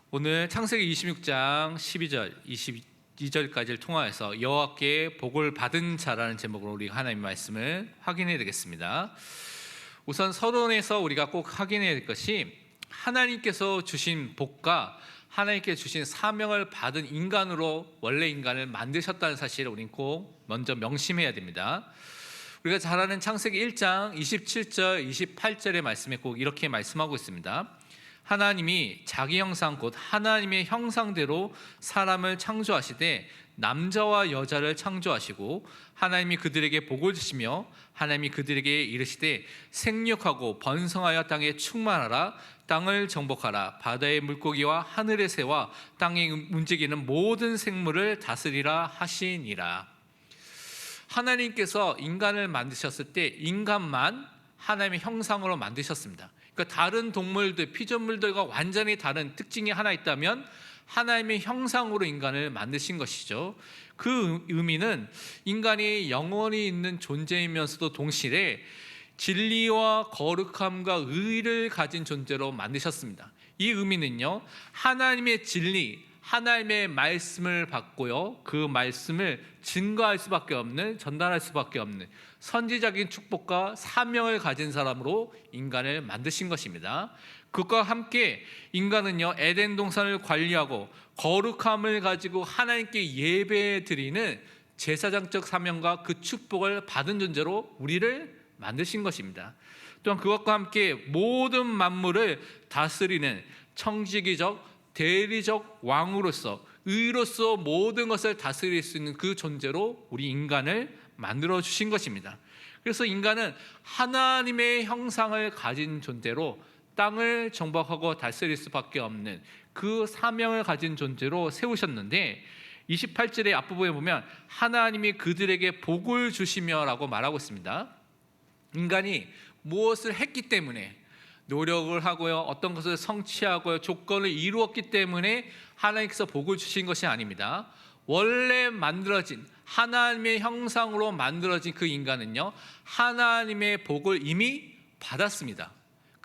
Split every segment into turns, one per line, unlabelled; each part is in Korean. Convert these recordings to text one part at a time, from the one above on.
오늘 창세기 26장 12절, 22절까지를 통하여서 여호와께 복을 받은 자라는 제목으로 우리가 하나님의 말씀을 확인해야 되겠습니다. 우선 서론에서 우리가 꼭 확인해야 될 것이 하나님께서 주신 복과 하나님께 주신 사명을 받은 인간으로 원래 인간을 만드셨다는 사실을 우리는 꼭 먼저 명심해야 됩니다. 우리가 잘 아는 창세기 1장 27절, 28절의 말씀에 꼭 이렇게 말씀하고 있습니다. 하나님이 자기 형상 곧 하나님의 형상대로 사람을 창조하시되 남자와 여자를 창조하시고 하나님이 그들에게 복을 주시며 하나님이 그들에게 이르시되 생육하고 번성하여 땅에 충만하라 땅을 정복하라 바다의 물고기와 하늘의 새와 땅에 움직이는 모든 생물을 다스리라 하시니라. 하나님께서 인간을 만드셨을 때 인간만 하나님의 형상으로 만드셨습니다. 그러니까 다른 동물들, 피조물들과 완전히 다른 특징이 하나 있다면 하나님의 형상으로 인간을 만드신 것이죠. 그 의미는 인간이 영원히 있는 존재이면서도 동시에 진리와 거룩함과 의를 가진 존재로 만드셨습니다. 이 의미는요, 하나님의 진리, 하나님의 말씀을 받고요, 그 말씀을 증거할 수밖에 없는, 전달할 수밖에 없는 선지적인 축복과 사명을 가진 사람으로 인간을 만드신 것입니다. 그것과 함께 인간은요, 에덴 동산을 관리하고 거룩함을 가지고 하나님께 예배 드리는 제사장적 사명과 그 축복을 받은 존재로 우리를 만드신 것입니다. 또한 그것과 함께 모든 만물을 다스리는 청지기적 대리적 왕으로서 의로서 모든 것을 다스릴 수 있는 그 존재로 우리 인간을 만들어 주신 것입니다. 그래서 인간은 하나님의 형상을 가진 존재로 땅을 정복하고 다스릴 수밖에 없는 그 사명을 가진 존재로 세우셨는데 28절의 앞부분에 보면 하나님이 그들에게 복을 주시며 라고 말하고 있습니다. 인간이 무엇을 했기 때문에 노력을 하고요, 어떤 것을 성취하고요, 조건을 이루었기 때문에 하나님께서 복을 주신 것이 아닙니다. 원래 만들어진 하나님의 형상으로 만들어진 그 인간은요, 하나님의 복을 이미 받았습니다.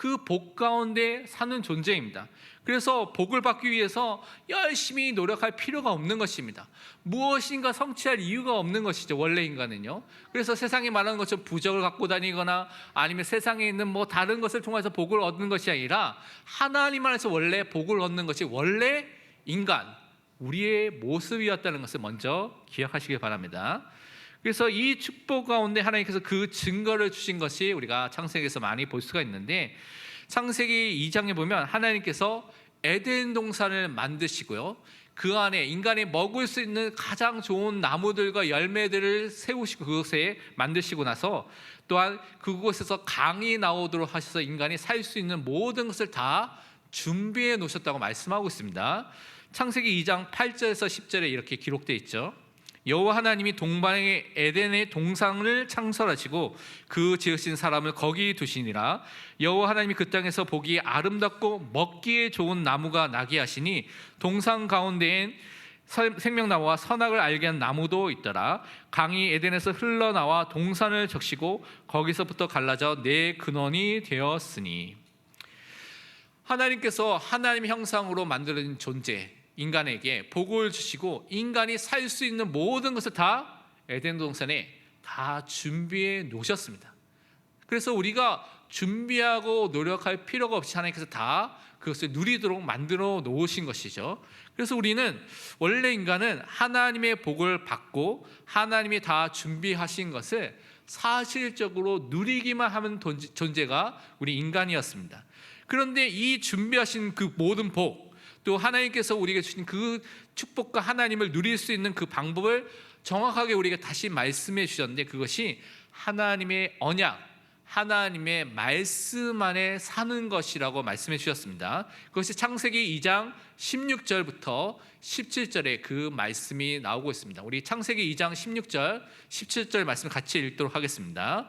그 복 가운데 사는 존재입니다. 그래서 복을 받기 위해서 열심히 노력할 필요가 없는 것입니다. 무엇인가 성취할 이유가 없는 것이죠, 원래 인간은요. 그래서 세상이 말하는 것처럼 부적을 갖고 다니거나 아니면 세상에 있는 뭐 다른 것을 통해서 복을 얻는 것이 아니라 하나님 안에서 원래 복을 얻는 것이 원래 인간, 우리의 모습이었다는 것을 먼저 기억하시길 바랍니다. 그래서 이 축복 가운데 하나님께서 그 증거를 주신 것이 우리가 창세기에서 많이 볼 수가 있는데, 창세기 2장에 보면 하나님께서 에덴 동산을 만드시고요, 그 안에 인간이 먹을 수 있는 가장 좋은 나무들과 열매들을 세우시고 그것에 만드시고 나서 또한 그곳에서 강이 나오도록 하셔서 인간이 살 수 있는 모든 것을 다 준비해 놓으셨다고 말씀하고 있습니다. 창세기 2장 8절에서 10절에 이렇게 기록되어 있죠. 여호와 하나님이 동방의 에덴의 동산을 창설하시고 그 지으신 사람을 거기 두시니라. 여호와 하나님이 그 땅에서 보기에 아름답고 먹기에 좋은 나무가 나게 하시니 동산 가운데엔 생명나무와 선악을 알게 한 나무도 있더라. 강이 에덴에서 흘러나와 동산을 적시고 거기서부터 갈라져 내 근원이 되었으니. 하나님께서 하나님의 형상으로 만들어진 존재 인간에게 복을 주시고 인간이 살 수 있는 모든 것을 다 에덴 동산에 다 준비해 놓으셨습니다. 그래서 우리가 준비하고 노력할 필요가 없이 하나님께서 다 그것을 누리도록 만들어 놓으신 것이죠. 그래서 우리는 원래 인간은 하나님의 복을 받고 하나님이 다 준비하신 것을 사실적으로 누리기만 하는 존재가 우리 인간이었습니다. 그런데 이 준비하신 그 모든 복, 또 하나님께서 우리에게 주신 그 축복과 하나님을 누릴 수 있는 그 방법을 정확하게 우리가 다시 말씀해 주셨는데, 그것이 하나님의 언약, 하나님의 말씀 안에 사는 것이라고 말씀해 주셨습니다. 그것이 창세기 2장 16절부터 17절에 그 말씀이 나오고 있습니다. 우리 창세기 2장 16절, 17절 말씀 같이 읽도록 하겠습니다.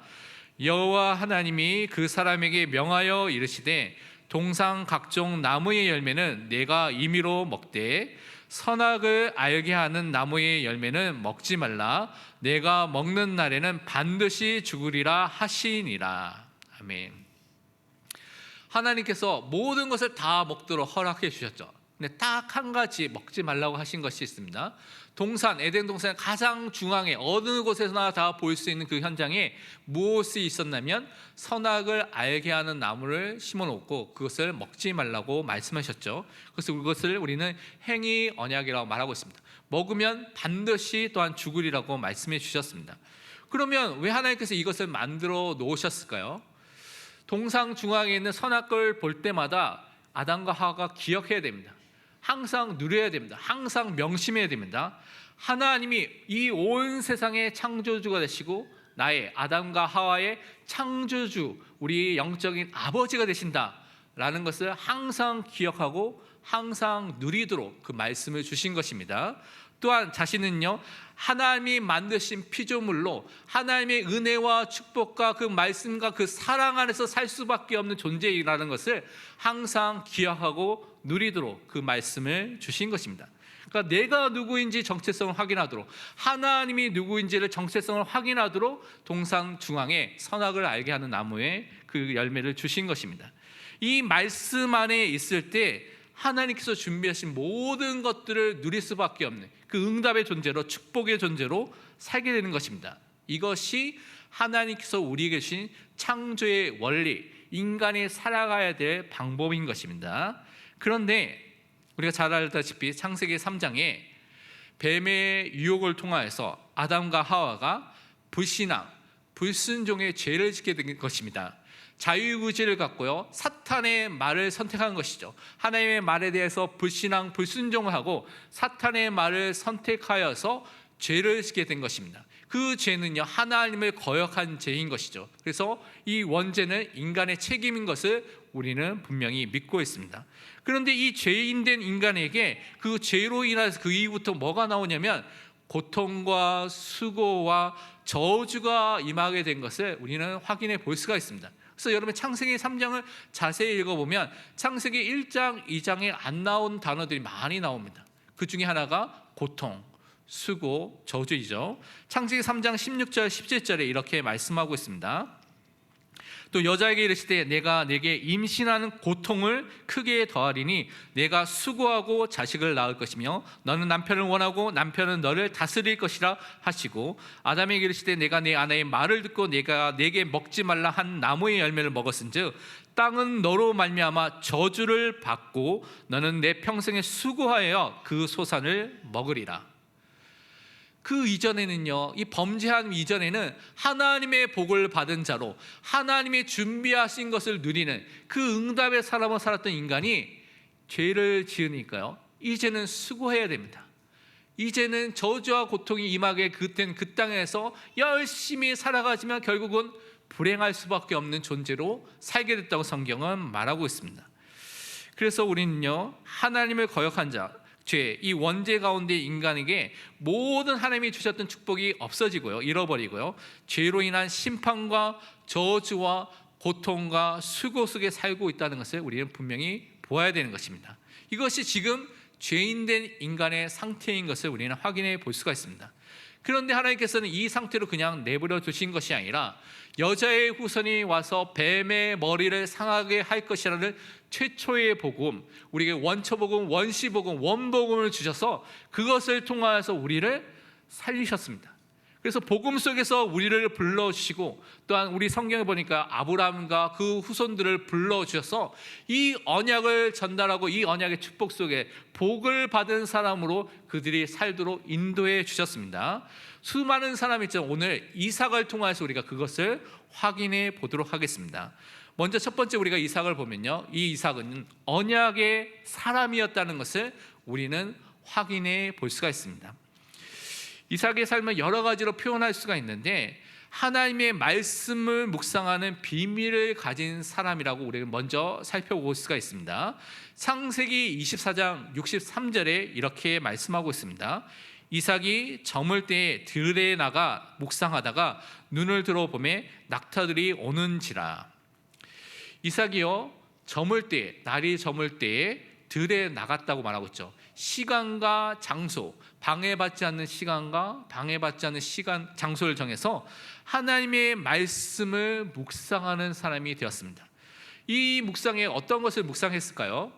여호와 하나님이 그 사람에게 명하여 이르시되 동산 각종 나무의 열매는 내가 임의로 먹되 선악을 알게 하는 나무의 열매는 먹지 말라. 내가 먹는 날에는 반드시 죽으리라 하시니라. 아멘. 하나님께서 모든 것을 다 먹도록 허락해 주셨죠. 근데 딱 한 가지 먹지 말라고 하신 것이 있습니다. 동산, 에덴 동산의 가장 중앙에 어느 곳에서나 다 볼 수 있는 그 현장에 무엇이 있었냐면 선악을 알게 하는 나무를 심어놓고 그것을 먹지 말라고 말씀하셨죠. 그래서 그것을 우리는 행위 언약이라고 말하고 있습니다. 먹으면 반드시 또한 죽으리라고 말씀해 주셨습니다. 그러면 왜 하나님께서 이것을 만들어 놓으셨을까요? 동상 중앙에 있는 선악을 볼 때마다 아담과 하와가 기억해야 됩니다. 항상 누려야 됩니다. 항상 명심해야 됩니다. 하나님이 이 온 세상의 창조주가 되시고 나의 아담과 하와의 창조주, 우리 영적인 아버지가 되신다라는 것을 항상 기억하고 항상 누리도록 그 말씀을 주신 것입니다. 또한 자신은요, 하나님이 만드신 피조물로 하나님의 은혜와 축복과 그 말씀과 그 사랑 안에서 살 수밖에 없는 존재이라는 것을 항상 기억하고 누리도록 그 말씀을 주신 것입니다. 그러니까 내가 누구인지 정체성을 확인하도록, 하나님이 누구인지를 정체성을 확인하도록 동상 중앙에 선악을 알게 하는 나무에 그 열매를 주신 것입니다. 이 말씀 안에 있을 때 하나님께서 준비하신 모든 것들을 누릴 수밖에 없는 그 응답의 존재로, 축복의 존재로 살게 되는 것입니다. 이것이 하나님께서 우리에게 주신 창조의 원리, 인간이 살아가야 될 방법인 것입니다. 그런데 우리가 잘 알다시피 창세기 3장에 뱀의 유혹을 통하여서 아담과 하와가 불신앙, 불순종의 죄를 짓게 된 것입니다. 자유의지를 갖고요, 사탄의 말을 선택한 것이죠. 하나님의 말에 대해서 불신앙, 불순종을 하고 사탄의 말을 선택하여서 죄를 짓게 된 것입니다. 그 죄는요, 하나님을 거역한 죄인 것이죠. 그래서 이 원죄는 인간의 책임인 것을 우리는 분명히 믿고 있습니다. 그런데 이 죄인된 인간에게 그 죄로 인해서 그 이후부터 뭐가 나오냐면 고통과 수고와 저주가 임하게 된 것을 우리는 확인해 볼 수가 있습니다. 그래서 여러분 창세기 3장을 자세히 읽어보면 창세기 1장, 2장에 안 나온 단어들이 많이 나옵니다. 그 중에 하나가 고통, 수고, 저주이죠. 창세기 3장 16절, 17절에 이렇게 말씀하고 있습니다. 또 여자에게 이르시되 내가 내게 임신하는 고통을 크게 더하리니 내가 수고하고 자식을 낳을 것이며 너는 남편을 원하고 남편은 너를 다스릴 것이라 하시고 아담에게 이르시되 내가 내 아내의 말을 듣고 내가 내게 먹지 말라 한 나무의 열매를 먹었은즉 땅은 너로 말미암아 저주를 받고 너는 내 평생에 수고하여 그 소산을 먹으리라. 그 이전에는요, 이 범죄한 이전에는 하나님의 복을 받은 자로 하나님이 준비하신 것을 누리는 그 응답의 사람으로 살았던 인간이 죄를 지으니까요, 이제는 수고해야 됩니다. 이제는 저주와 고통이 임하게 그땐 그 땅에서 열심히 살아가지만 결국은 불행할 수밖에 없는 존재로 살게 됐다고 성경은 말하고 있습니다. 그래서 우리는요, 하나님을 거역한 자, 죄, 이 원죄 가운데 인간에게 모든 하나님이 주셨던 축복이 없어지고요, 잃어버리고요, 죄로 인한 심판과 저주와 고통과 수고 속에 살고 있다는 것을 우리는 분명히 보아야 되는 것입니다. 이것이 지금 죄인된 인간의 상태인 것을 우리는 확인해 볼 수가 있습니다. 그런데 하나님께서는 이 상태로 그냥 내버려 두신 것이 아니라 여자의 후손이 와서 뱀의 머리를 상하게 할 것이라는 최초의 복음, 우리에게 원초복음, 원시복음, 원복음을 주셔서 그것을 통하여서 우리를 살리셨습니다. 그래서 복음 속에서 우리를 불러주시고 또한 우리 성경에 보니까 아브라함과 그 후손들을 불러주셔서 이 언약을 전달하고 이 언약의 축복 속에 복을 받은 사람으로 그들이 살도록 인도해 주셨습니다. 수많은 사람이 있죠. 오늘 이삭을 통해서 우리가 그것을 확인해 보도록 하겠습니다. 먼저 첫 번째 우리가 이삭을 보면요, 이 이삭은 언약의 사람이었다는 것을 우리는 확인해 볼 수가 있습니다. 이삭의 삶을 여러 가지로 표현할 수가 있는데 하나님의 말씀을 묵상하는 비밀을 가진 사람이라고 우리가 먼저 살펴볼 수가 있습니다. 창세기 24장 63절에 이렇게 말씀하고 있습니다. 이삭이 저물 때에 들에 나가 묵상하다가 눈을 들어보매 낙타들이 오는지라. 이삭이요, 저물 때, 날이 저물 때에 들에 나갔다고 말하고 있죠. 시간과 장소, 방해받지 않는 시간과 방해받지 않는 장소를 정해서 하나님의 말씀을 묵상하는 사람이 되었습니다. 이 묵상에 어떤 것을 묵상했을까요?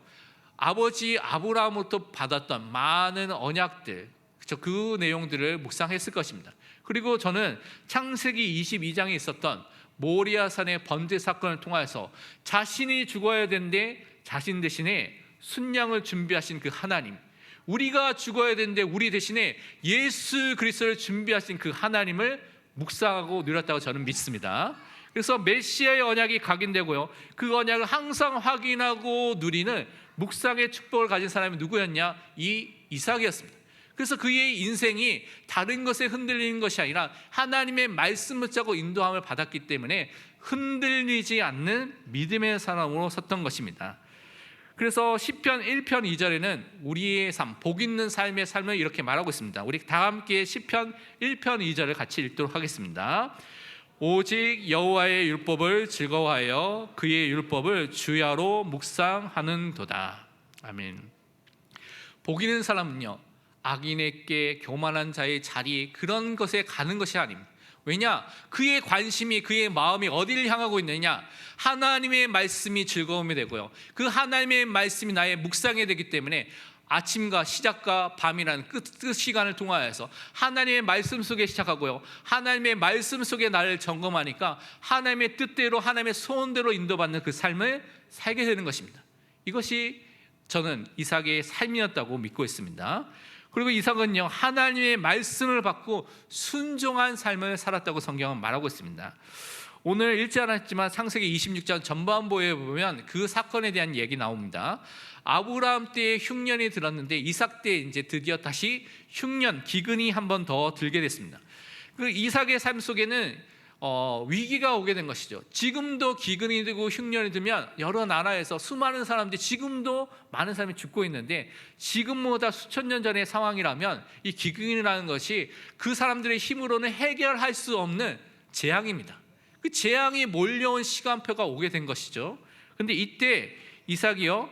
아버지 아브라함으로부터 받았던 많은 언약들, 그렇죠? 그 내용들을 묵상했을 것입니다. 그리고 저는 창세기 22장에 있었던 모리아산의 번제 사건을 통해서 자신이 죽어야 되는데 자신 대신에 순양을 준비하신 그 하나님, 우리가 죽어야 되는데 우리 대신에 예수 그리스도를 준비하신 그 하나님을 묵상하고 누렸다고 저는 믿습니다. 그래서 메시아의 언약이 각인되고요, 그 언약을 항상 확인하고 누리는 묵상의 축복을 가진 사람이 누구였냐? 이 이삭이었습니다. 그래서 그의 인생이 다른 것에 흔들리는 것이 아니라 하나님의 말씀을 짜고 인도함을 받았기 때문에 흔들리지 않는 믿음의 사람으로 섰던 것입니다. 그래서 시편 1편 2절에는 우리의 삶, 복 있는 삶의 삶을 이렇게 말하고 있습니다. 우리 다 함께 시편 1편 2절을 같이 읽도록 하겠습니다. 오직 여호와의 율법을 즐거워하여 그의 율법을 주야로 묵상하는도다. 아멘. 복 있는 사람은요, 악인에게 교만한 자의 자리, 그런 것에 가는 것이 아닙니다. 왜냐? 그의 관심이, 그의 마음이 어디를 향하고 있느냐? 하나님의 말씀이 즐거움이 되고요, 그 하나님의 말씀이 나의 묵상이 되기 때문에 아침과 시작과 밤이라는 끝 시간을 통하여서 하나님의 말씀 속에 시작하고요, 하나님의 말씀 속에 나를 점검하니까 하나님의 뜻대로, 하나님의 소원대로 인도받는 그 삶을 살게 되는 것입니다. 이것이 저는 이삭의 삶이었다고 믿고 있습니다. 그리고 이삭은요, 하나님의 말씀을 받고 순종한 삶을 살았다고 성경은 말하고 있습니다. 오늘 읽지 않았지만 창세기 26장 전반부에 보면 그 사건에 대한 얘기 나옵니다. 아브라함 때에 흉년이 들었는데 이삭 때 이제 드디어 다시 흉년, 기근이 한 번 더 들게 됐습니다. 그 이삭의 삶 속에는 위기가 오게 된 것이죠. 지금도 기근이 되고 흉년이 들면 여러 나라에서 수많은 사람들이, 지금도 많은 사람이 죽고 있는데, 지금보다 수천 년 전의 상황이라면 이 기근이라는 것이 그 사람들의 힘으로는 해결할 수 없는 재앙입니다. 그 재앙이 몰려온 시간표가 오게 된 것이죠. 그런데 이때 이삭이요,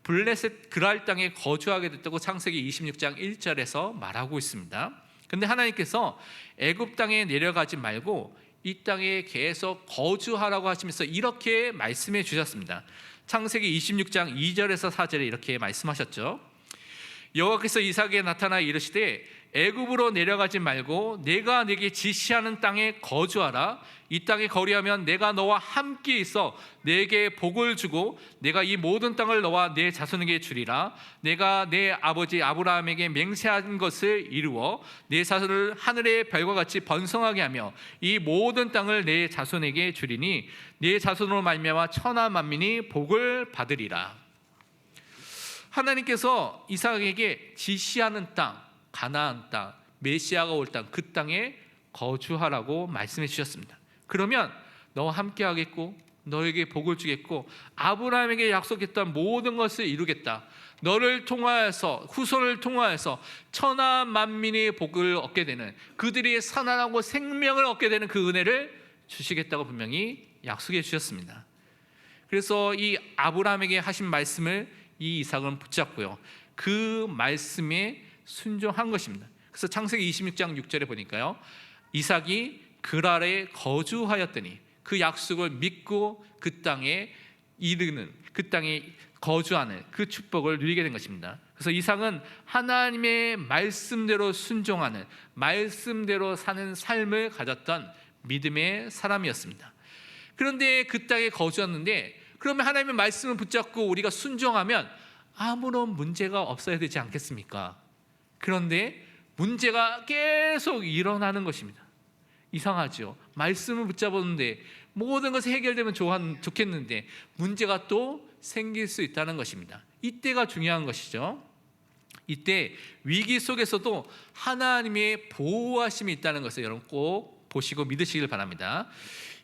블레셋 그랄 땅에 거주하게 됐다고 창세기 26장 1절에서 말하고 있습니다. 그런데 하나님께서 애굽 땅에 내려가지 말고 이 땅에 계속 거주하라고 하시면서 이렇게 말씀해 주셨습니다. 창세기 26장 2절에서 4절에 이렇게 말씀하셨죠. 여호와께서 이삭에게 나타나 이르시되 애굽으로 내려가지 말고 내가 네게 지시하는 땅에 거주하라. 이 땅에 거류하면 내가 너와 함께 있어 네게 복을 주고 내가 이 모든 땅을 너와 네 자손에게 주리라. 내가 내 아버지 아브라함에게 맹세한 것을 이루어 네 자손을 하늘의 별과 같이 번성하게 하며 이 모든 땅을 네 자손에게 주리니 네 자손으로 말미암아 천하 만민이 복을 받으리라. 하나님께서 이삭에게 지시하는 땅, 가나안 땅, 메시아가 올 땅, 그 땅에 거주하라고 말씀해 주셨습니다. 그러면 너와 함께 하겠고 너에게 복을 주겠고 아브라함에게 약속했던 모든 것을 이루겠다. 너를 통하여서, 후손을 통하여서 천하 만민의 복을 얻게 되는, 그들이 살아나고 생명을 얻게 되는 그 은혜를 주시겠다고 분명히 약속해 주셨습니다. 그래서 이 아브라함에게 하신 말씀을 이 이삭은 붙잡고요, 그 말씀에 순종한 것입니다. 그래서 창세기 26장 6절에 보니까요, 이삭이 그랄에 거주하였더니 그 약속을 믿고 그 땅에 이르는, 그 땅에 거주하는 그 축복을 누리게 된 것입니다. 그래서 이삭은 하나님의 말씀대로 순종하는, 말씀대로 사는 삶을 가졌던 믿음의 사람이었습니다. 그런데 그 땅에 거주했는데, 그러면 하나님의 말씀을 붙잡고 우리가 순종하면 아무런 문제가 없어야 되지 않겠습니까? 그런데 문제가 계속 일어나는 것입니다. 이상하죠. 말씀을 붙잡았는데 모든 것이 해결되면 좋겠는데 문제가 또 생길 수 있다는 것입니다. 이때가 중요한 것이죠. 이때 위기 속에서도 하나님의 보호하심이 있다는 것을 여러분 꼭 보시고 믿으시길 바랍니다.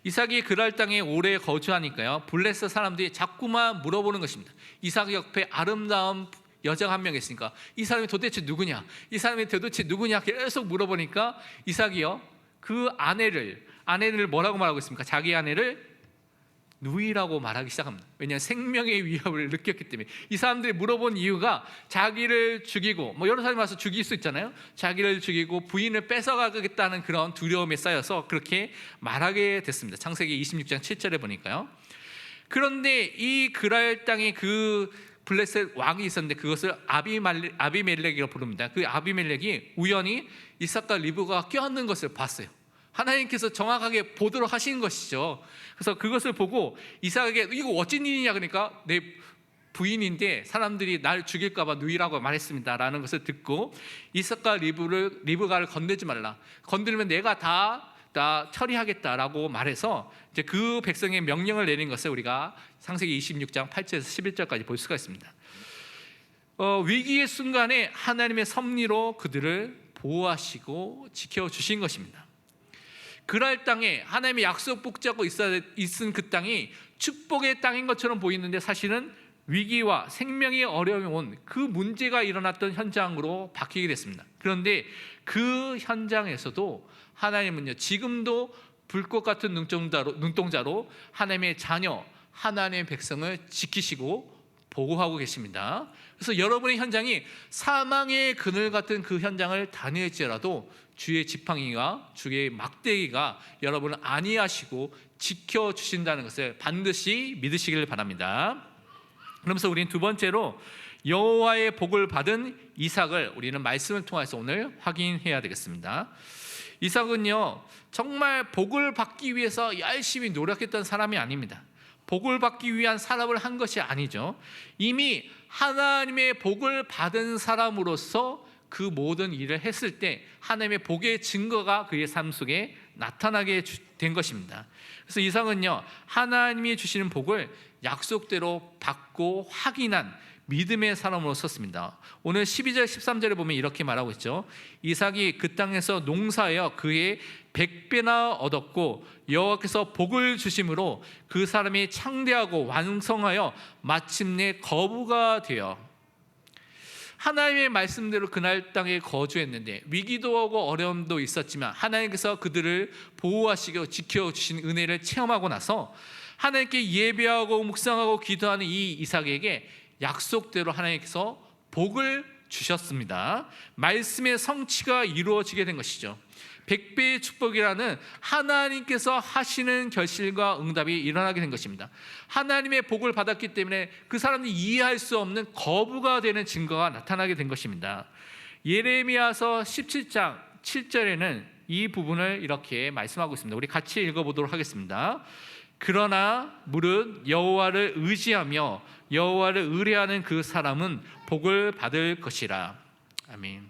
이삭이 그랄 땅에 오래 거주하니까요, 블레셋 사람들이 자꾸만 물어보는 것입니다. 이삭 옆에 아름다운 여자가 한 명 있으니까 이 사람이 도대체 누구냐, 이 사람이 도대체 누구냐 계속 물어보니까 이삭이요, 그 아내를 뭐라고 말하고 있습니까? 자기 아내를 누이라고 말하기 시작합니다. 왜냐하면 생명의 위협을 느꼈기 때문에. 이 사람들이 물어본 이유가 자기를 죽이고, 여러 사람이 와서 죽일 수 있잖아요. 자기를 죽이고 부인을 뺏어가겠다는 그런 두려움에 쌓여서 그렇게 말하게 됐습니다. 창세기 26장 7절에 보니까요. 그런데 이 그랄 땅의 그 블레셋 왕이 있었는데 그것을 아비멜렉이라고 부릅니다. 그 아비멜렉이 우연히 이삭과 리브가가 껴안는 것을 봤어요. 하나님께서 정확하게 보도록 하신 것이죠. 그래서 그것을 보고 이삭에게 이거 어쩐 일이냐, 그러니까 내 부인인데 사람들이 날 죽일까 봐 누이라고 말했습니다 라는 것을 듣고 이삭과 리브가를 건들지 말라, 건들면 내가 다 처리하겠다라고 말해서 이제 그 백성의 명령을 내린 것을 우리가 창세기 26장 8절에서 11절까지 볼 수가 있습니다. 위기의 순간에 하나님의 섭리로 그들을 보호하시고 지켜주신 것입니다. 그랄 땅에 하나님의 약속 붙잡고 있은 그 땅이 축복의 땅인 것처럼 보이는데 사실은 위기와 생명의 어려움이 온 그 문제가 일어났던 현장으로 바뀌게 됐습니다. 그런데 그 현장에서도 하나님은요, 지금도 불꽃 같은 눈동자로 하나님의 자녀, 하나님의 백성을 지키시고 보호하고 계십니다. 그래서 여러분의 현장이 사망의 그늘 같은 그 현장을 다닐지라도 주의 지팡이와 주의 막대기가 여러분을 안위하시고 지켜주신다는 것을 반드시 믿으시길 바랍니다. 그러면서 우리는 두 번째로 여호와의 복을 받은 이삭을 우리는 말씀을 통해서 오늘 확인해야 되겠습니다. 이삭은요, 정말 복을 받기 위해서 열심히 노력했던 사람이 아닙니다. 복을 받기 위한 사람을 한 것이 아니죠. 이미 하나님의 복을 받은 사람으로서 그 모든 일을 했을 때 하나님의 복의 증거가 그의 삶 속에 나타나게 된 것입니다. 그래서 이삭은요, 하나님이 주시는 복을 약속대로 받고 확인한 믿음의 사람으로 섰습니다. 오늘 12절 13절에 보면 이렇게 말하고 있죠. 이삭이 그 땅에서 농사하여 그의 100배나 얻었고 여호와께서 복을 주심으로 그 사람이 창대하고 완성하여 마침내 거부가 되어 하나님의 말씀대로 그날 땅에 거주했는데 위기도 오고 어려움도 있었지만 하나님께서 그들을 보호하시고 지켜주신 은혜를 체험하고 나서 하나님께 예배하고 묵상하고 기도하는 이 이삭에게 약속대로 하나님께서 복을 주셨습니다. 말씀의 성취가 이루어지게 된 것이죠. 100배의 축복이라는 하나님께서 하시는 결실과 응답이 일어나게 된 것입니다. 하나님의 복을 받았기 때문에 그 사람이 이해할 수 없는 거부가 되는 증거가 나타나게 된 것입니다. 예레미야서 17장 7절에는 이 부분을 이렇게 말씀하고 있습니다. 우리 같이 읽어보도록 하겠습니다. 그러나 무릇 여호와를 의지하며 여호와를 의뢰하는 그 사람은 복을 받을 것이라. 아멘.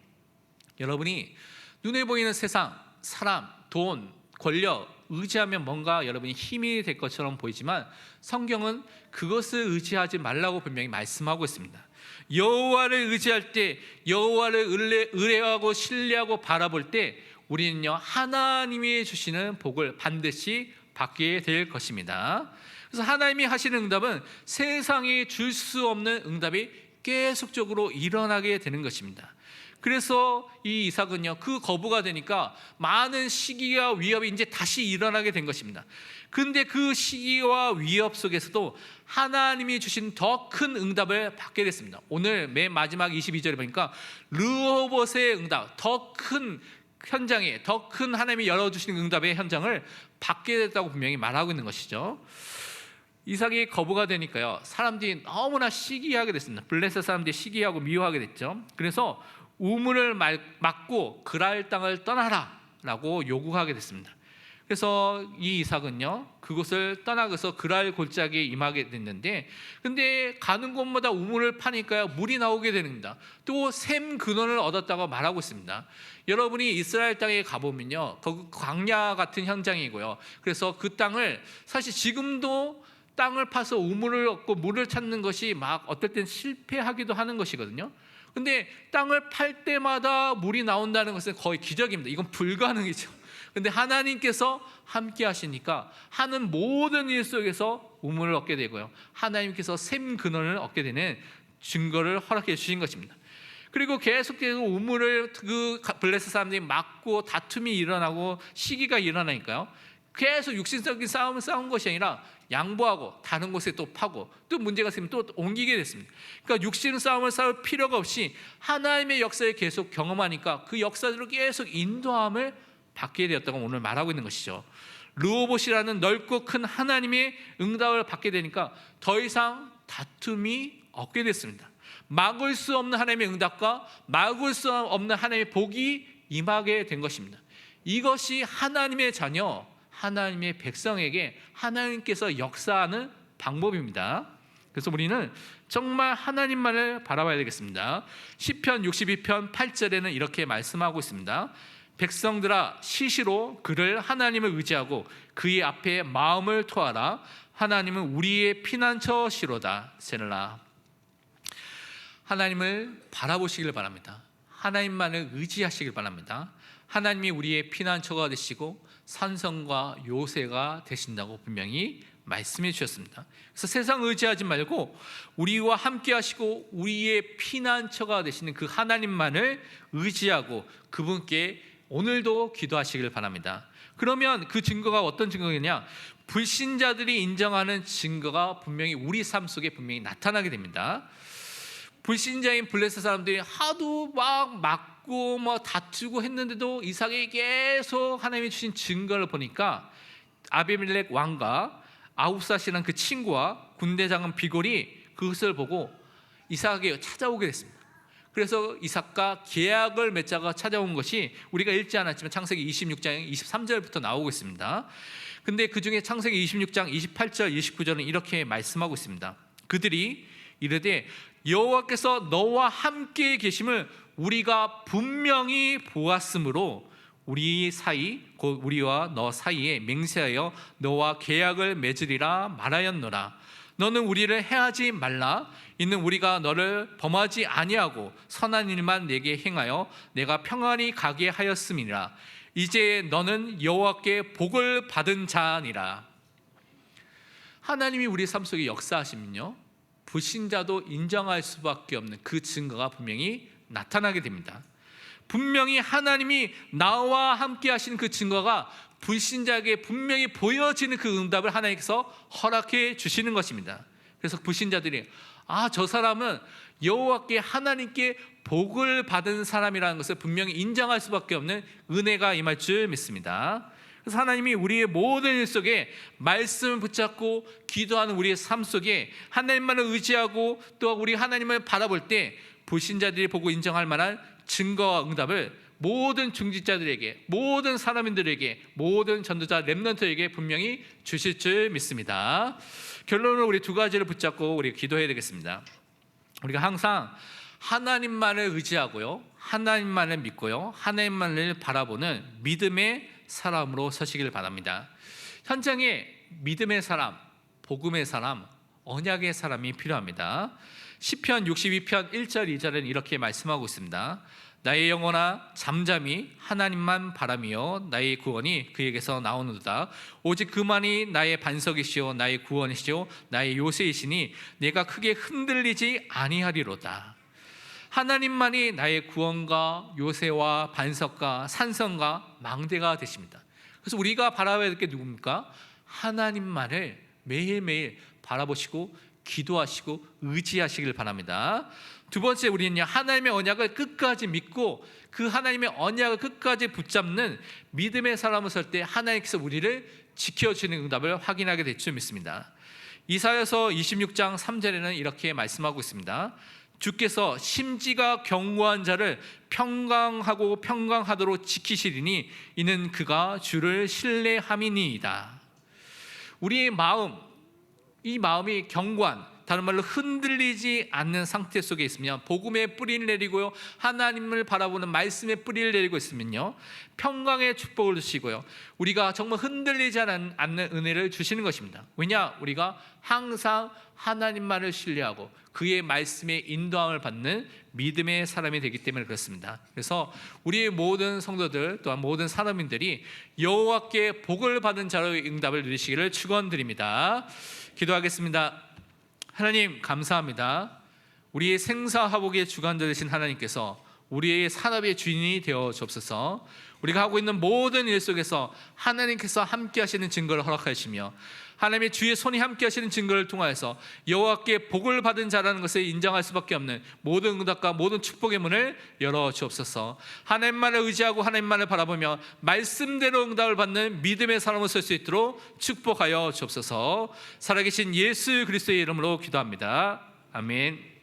여러분이 눈에 보이는 세상, 사람, 돈, 권력 의지하면 뭔가 여러분이 힘이 될 것처럼 보이지만 성경은 그것을 의지하지 말라고 분명히 말씀하고 있습니다. 여호와를 의지할 때, 여호와를 의뢰하고 신뢰하고 바라볼 때 우리는요, 하나님이 주시는 복을 반드시 받게 될 것입니다. 그래서 하나님이 하시는 응답은 세상이 줄 수 없는 응답이 계속적으로 일어나게 되는 것입니다. 그래서 이 이삭은요, 그 거부가 되니까 많은 시기와 위협이 이제 다시 일어나게 된 것입니다. 근데 그 시기와 위협 속에서도 하나님이 주신 더 큰 응답을 받게 됐습니다. 오늘 맨 마지막 22절에 보니까 르호봇의 응답, 더 큰 현장에, 더 큰 하나님이 열어주시는 응답의 현장을 받게 됐다고 분명히 말하고 있는 것이죠. 이삭이 거부가 되니까요, 사람들이 너무나 시기하게 됐습니다. 블레셋 사람들이 시기하고 미워하게 됐죠. 그래서 우물을 막고 그랄 땅을 떠나라 라고 요구하게 됐습니다. 그래서 이 이삭은요, 그곳을 떠나서 그랄 골짜기에 임하게 됐는데, 근데 가는 곳마다 우물을 파니까요, 물이 나오게 됩니다. 또 샘 근원을 얻었다고 말하고 있습니다. 여러분이 이스라엘 땅에 가보면요, 거기 광야 같은 현장이고요. 그래서 그 땅을 사실 지금도 땅을 파서 우물을 얻고 물을 찾는 것이 막 어떨 땐 실패하기도 하는 것이거든요. 근데 땅을 팔 때마다 물이 나온다는 것은 거의 기적입니다. 이건 불가능이죠. 근데 하나님께서 함께 하시니까 하는 모든 일 속에서 우물을 얻게 되고요, 하나님께서 샘 근원을 얻게 되는 증거를 허락해 주신 것입니다. 그리고 계속해서 우물을 그 블레셋 사람들이 막고 다툼이 일어나고 시기가 일어나니까요, 계속 육신적인 싸움을 싸운 것이 아니라 양보하고 다른 곳에 또 파고 또 문제가 생기면 또 옮기게 됐습니다. 그러니까 육신 싸움을 싸울 필요가 없이 하나님의 역사에 계속 경험하니까 그 역사대로 계속 인도함을 받게 되었다고 오늘 말하고 있는 것이죠. 르호봇이라는 넓고 큰 하나님의 응답을 받게 되니까 더 이상 다툼이 얻게 됐습니다. 막을 수 없는 하나님의 응답과 막을 수 없는 하나님의 복이 임하게 된 것입니다. 이것이 하나님의 자녀, 하나님의 백성에게 하나님께서 역사하는 방법입니다. 그래서 우리는 정말 하나님만을 바라봐야 되겠습니다. 시편 62편 8절에는 이렇게 말씀하고 있습니다. 백성들아 시시로 그를 하나님을 의지하고 그의 앞에 마음을 토하라. 하나님은 우리의 피난처시로다. 세라. 하나님을 바라보시길 바랍니다. 하나님만을 의지하시길 바랍니다. 하나님이 우리의 피난처가 되시고 산성과 요새가 되신다고 분명히 말씀해 주셨습니다. 그래서 세상 의지하지 말고 우리와 함께 하시고 우리의 피난처가 되시는 그 하나님만을 의지하고 그분께 오늘도 기도하시길 바랍니다. 그러면 그 증거가 어떤 증거냐? 불신자들이 인정하는 증거가 분명히 우리 삶 속에 분명히 나타나게 됩니다. 불신자인 블레셋 사람들이 하도 막 맞고 다투고 했는데도 이삭이 계속 하나님이 주신 증거를 보니까 아비멜렉 왕과 아홉삿이라는 그 친구와 군대 장군 비골이 그것을 보고 이삭에게 찾아오게 됐습니다. 그래서 이삭과 계약을 맺자가 찾아온 것이 우리가 읽지 않았지만 창세기 26장 23절부터 나오고 있습니다. 근데 그 중에 창세기 26장 28절 29절은 이렇게 말씀하고 있습니다. 그들이 이르되 여호와께서 너와 함께 계심을 우리가 분명히 보았으므로 우리 사이 곧 우리와 너 사이에 맹세하여 너와 계약을 맺으리라 말하였노라. 너는 우리를 해하지 말라. 이는 우리가 너를 범하지 아니하고 선한 일만 내게 행하여 내가 평안히 가게 하였음이라. 이제 너는 여호와께 복을 받은 자니라. 하나님이 우리 삶 속에 역사하시면요, 불신자도 인정할 수밖에 없는 그 증거가 분명히 나타나게 됩니다. 분명히 하나님이 나와 함께 하시는 그 증거가 불신자에게 분명히 보여지는 그 응답을 하나님께서 허락해 주시는 것입니다. 그래서 불신자들이 저 사람은 여호와께 하나님께 복을 받은 사람이라는 것을 분명히 인정할 수밖에 없는 은혜가 임할 줄 믿습니다. 그래서 하나님이 우리의 모든 일 속에 말씀을 붙잡고 기도하는 우리의 삶 속에 하나님만을 의지하고 또 우리 하나님을 바라볼 때 불신자들이 보고 인정할 만한 증거와 응답을 모든 중직자들에게, 모든 사람들에게, 모든 전도자 렘넌트에게 분명히 주실 줄 믿습니다. 결론으로 우리 두 가지를 붙잡고 우리 기도해야 되겠습니다. 우리가 항상 하나님만을 의지하고요, 하나님만을 믿고요, 하나님만을 바라보는 믿음의 사람으로 서시길 바랍니다. 현장에 믿음의 사람, 복음의 사람, 언약의 사람이 필요합니다. 시편 62편 1절 2절은 이렇게 말씀하고 있습니다. 나의 영혼아 잠잠히 하나님만 바라며 나의 구원이 그에게서 나오는도다. 오직 그만이 나의 반석이시오 나의 구원이시오 나의 요새이시니 내가 크게 흔들리지 아니하리로다. 하나님만이 나의 구원과 요새와 반석과 산성과 망대가 되십니다. 그래서 우리가 바라봐야 될 게 누굽니까? 하나님만을 매일매일 바라보시고 기도하시고 의지하시길 바랍니다. 두 번째, 우리는요, 하나님의 언약을 끝까지 믿고 그 하나님의 언약을 끝까지 붙잡는 믿음의 사람을 설 때 하나님께서 우리를 지켜주는 응답을 확인하게 될 줄 믿습니다. 이사야서 26장 3절에는 이렇게 말씀하고 있습니다. 주께서 심지가 견고한 자를 평강하고 평강하도록 지키시리니 이는 그가 주를 신뢰함이니이다. 우리의 마음, 이 마음이 견고한, 다른 말로 흔들리지 않는 상태 속에 있으면, 복음의 뿌리를 내리고요, 하나님을 바라보는 말씀의 뿌리를 내리고 있으면요, 평강의 축복을 주시고요, 우리가 정말 흔들리지 않는 은혜를 주시는 것입니다. 왜냐? 우리가 항상 하나님만을 신뢰하고 그의 말씀에 인도함을 받는 믿음의 사람이 되기 때문에 그렇습니다. 그래서 우리의 모든 성도들 또한 모든 사람들이 여호와께 복을 받은 자로의 응답을 누리시기를 축원드립니다. 기도하겠습니다. 하나님 감사합니다. 우리의 생사화복의 주관자 되신 하나님께서 우리의 산업의 주인이 되어 주옵소서. 우리가 하고 있는 모든 일 속에서 하나님께서 함께 하시는 증거를 허락하시며 하나님의 주의 손이 함께 하시는 증거를 통하여서 여호와께 복을 받은 자라는 것을 인정할 수밖에 없는 모든 응답과 모든 축복의 문을 열어 주옵소서. 하나님만을 의지하고 하나님만을 바라보며 말씀대로 응답을 받는 믿음의 사람을 설 수 있도록 축복하여 주옵소서. 살아계신 예수 그리스도의 이름으로 기도합니다. 아멘.